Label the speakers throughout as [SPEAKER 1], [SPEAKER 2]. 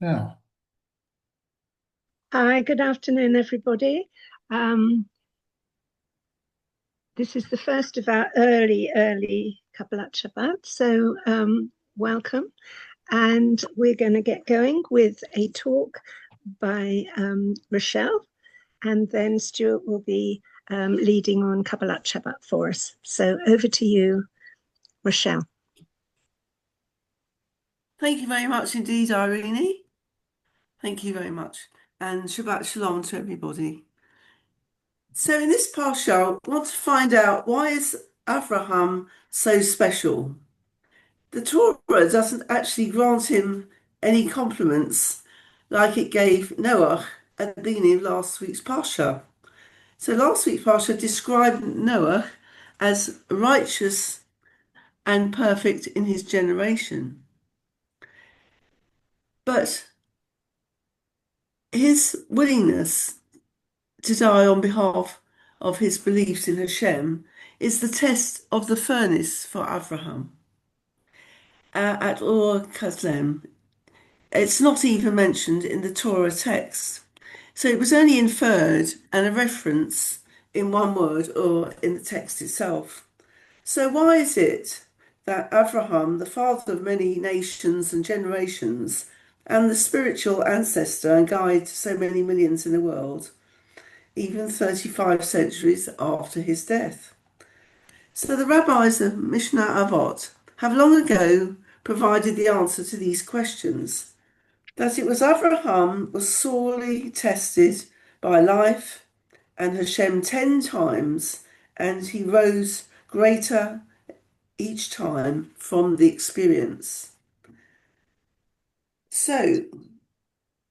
[SPEAKER 1] Yeah.
[SPEAKER 2] Hi, good afternoon, everybody. Um, this is the first of our early Kabbalat Shabbat, so welcome. And we're going to get going with a talk by Rachelle, and then Stuart will be leading on Kabbalat Shabbat for us. So over to you, Rachelle.
[SPEAKER 3] Thank you very much indeed, Irene. Thank you very much. And Shabbat Shalom to everybody. So in this parsha, I want to find out, why is Abraham so special? The Torah doesn't actually grant him any compliments like it gave Noah at the beginning of last week's parsha. So last week's parsha described Noah as righteous and perfect in his generation. But his willingness to die on behalf of his beliefs in Hashem is the test of the furnace for Abraham at Ur Kasdim. It's not even mentioned in the Torah text. So it was only inferred and a reference in one word or in the text itself. So why is it that Abraham, the father of many nations and generations, and the spiritual ancestor and guide to so many millions in the world, even 35 centuries after his death? So the rabbis of Mishnah Avot have long ago provided the answer to these questions, that it was Abraham was sorely tested by life and Hashem 10 times, and he rose greater each time from the experience. So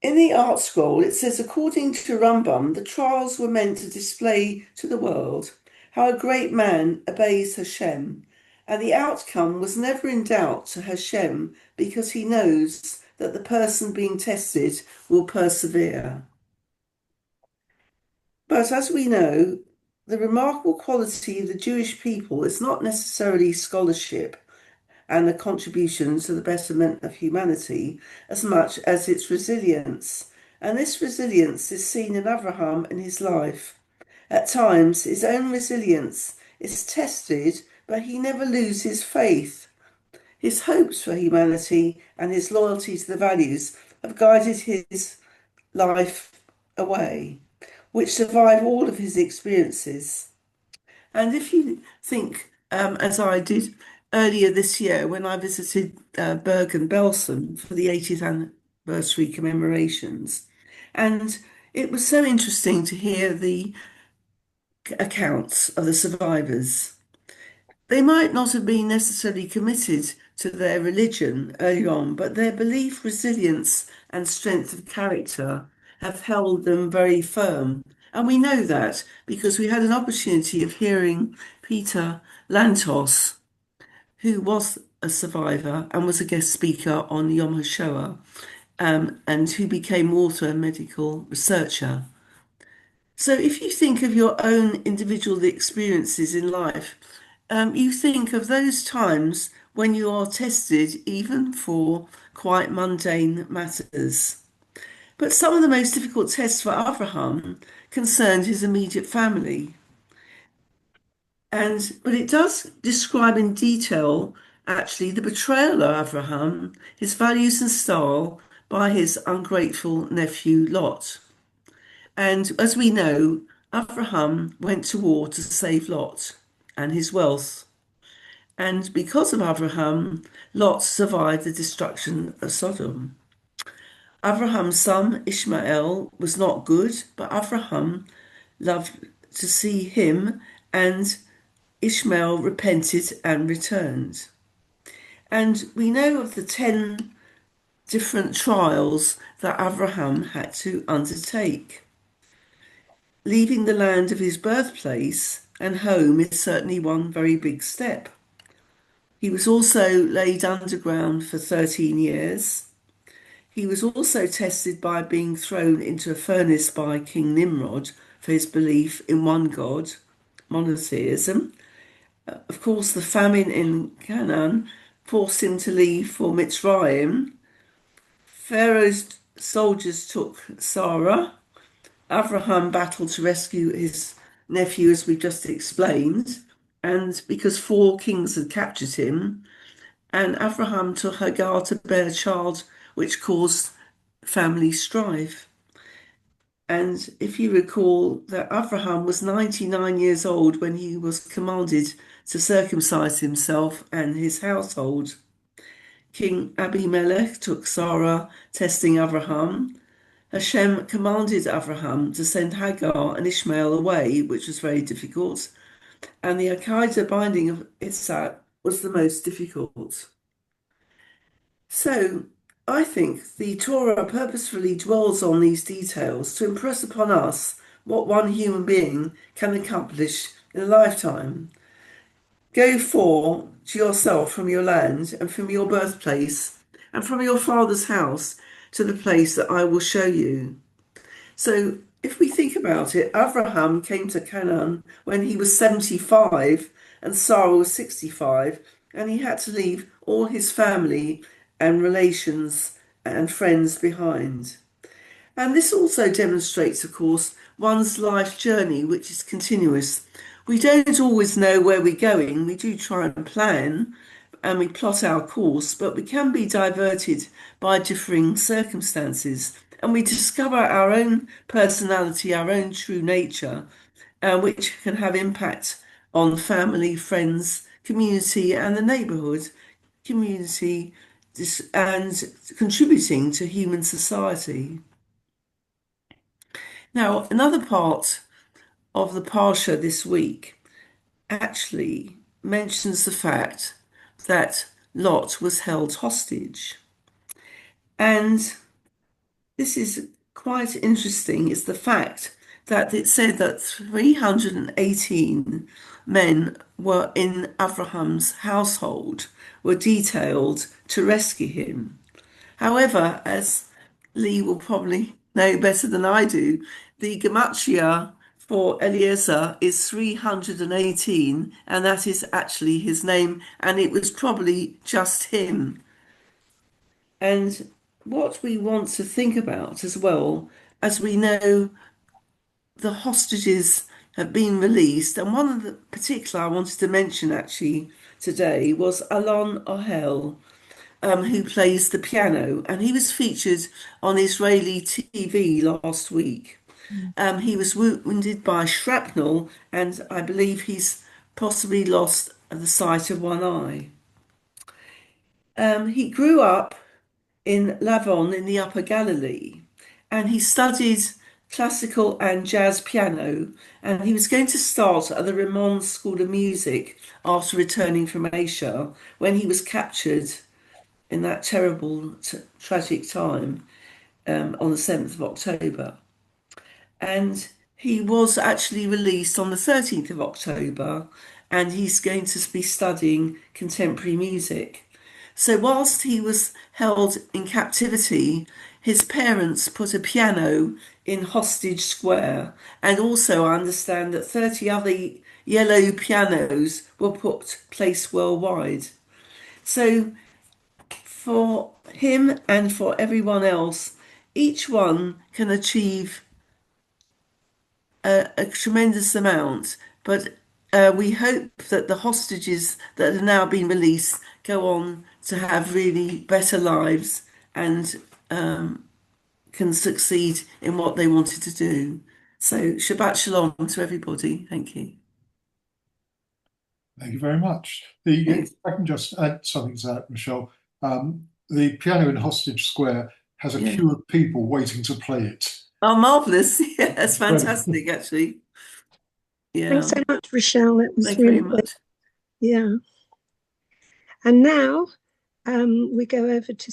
[SPEAKER 3] in the art scroll, it says, according to Rambam, the trials were meant to display to the world how a great man obeys Hashem, and the outcome was never in doubt to Hashem because he knows that the person being tested will persevere. But as we know, the remarkable quality of the Jewish people is not necessarily scholarship and a contribution to the betterment of humanity as much as its resilience. And this resilience is seen in Abraham in his life. At times, his own resilience is tested, but he never loses faith. His hopes for humanity and his loyalty to the values have guided his life away, which survive all of his experiences. And if you think, as I did earlier this year when I visited Bergen-Belsen for the 80th anniversary commemorations, and it was so interesting to hear the accounts of the survivors. They might not have been necessarily committed to their religion early on, but their belief, resilience, and strength of character have held them very firm. And we know that because we had an opportunity of hearing Peter Lantos, who was a survivor and was a guest speaker on Yom HaShoah, and who became also a medical researcher. So if you think of your own individual experiences in life, you think of those times when you are tested even for quite mundane matters. But some of the most difficult tests for Abraham concerned his immediate family. But it does describe in detail actually the betrayal of Abraham, his values and style by his ungrateful nephew Lot. And as we know, Abraham went to war to save Lot and his wealth. And because of Abraham, Lot survived the destruction of Sodom. Abraham's son Ishmael was not good, but Abraham loved to see him, and Ishmael repented and returned. And we know of the 10 different trials that Abraham had to undertake. Leaving the land of his birthplace and home is certainly one very big step. He was also laid underground for 13 years. He was also tested by being thrown into a furnace by King Nimrod for his belief in one God, monotheism. Of course, the famine in Canaan forced him to leave for Mitzrayim Pharaoh's soldiers took Sarah. Abraham battled to rescue his nephew, as we just explained, and because four kings had captured him, and Abraham took Hagar to bear a child, which caused family strife. And if you recall that Abraham was 99 years old when he was commanded to circumcise himself and his household. King Abimelech took Sarah, testing Abraham. Hashem commanded Abraham to send Hagar and Ishmael away, which was very difficult, and the Akedah binding of Isaac was the most difficult. So I think the Torah purposefully dwells on these details to impress upon us what one human being can accomplish in a lifetime. Go forth to yourself from your land and from your birthplace and from your father's house to the place that I will show you. So if we think about it, Abraham came to Canaan when he was 75 and Sarah was 65, and he had to leave all his family and relations and friends behind. And this also demonstrates, of course, one's life journey, which is continuous. We don't always know where we're going. We do try and plan and we plot our course, but we can be diverted by differing circumstances. And we discover our own personality, our own true nature, which can have impact on family, friends, community, and the neighbourhood, community, and contributing to human society. Now, another part of the Parsha this week actually mentions the fact that Lot was held hostage. And this is quite interesting, is the fact that it said that 318 men were in Abraham's household, were detailed to rescue him. However, as Lee will probably know better than I do, the gematria for Eliezer is 318, and that is actually his name, and it was probably just him. And what we want to think about as well, as we know the hostages have been released, and one of the particular I wanted to mention actually today was Alon Ohel, who plays the piano, and he was featured on Israeli TV last week. He was wounded by shrapnel, and I believe he's possibly lost the sight of one eye. He grew up in Lavon in the Upper Galilee, and he studied classical and jazz piano, and he was going to start at the Ramon School of Music after returning from Asia when he was captured in that terrible, tragic time on the 7th of October. And he was actually released on the 13th of October, and he's going to be studying contemporary music. So whilst he was held in captivity, his parents put a piano in Hostage Square, and also I understand that 30 other yellow pianos were placed worldwide. So for him and for everyone else, each one can achieve a tremendous amount, but we hope that the hostages that have now been released go on to have really better lives and can succeed in what they wanted to do. So Shabbat Shalom to everybody. Thank you.
[SPEAKER 1] Thank you very much. If I can just add something to that, Rachelle. The piano in Hostage Square has a queue of people waiting to play it.
[SPEAKER 3] Oh, marvellous. Yeah, that's fantastic, actually. Yeah.
[SPEAKER 2] Thanks so much, Rachelle. That was
[SPEAKER 3] Thank
[SPEAKER 2] really
[SPEAKER 3] you very much.
[SPEAKER 2] Yeah. And now we go over to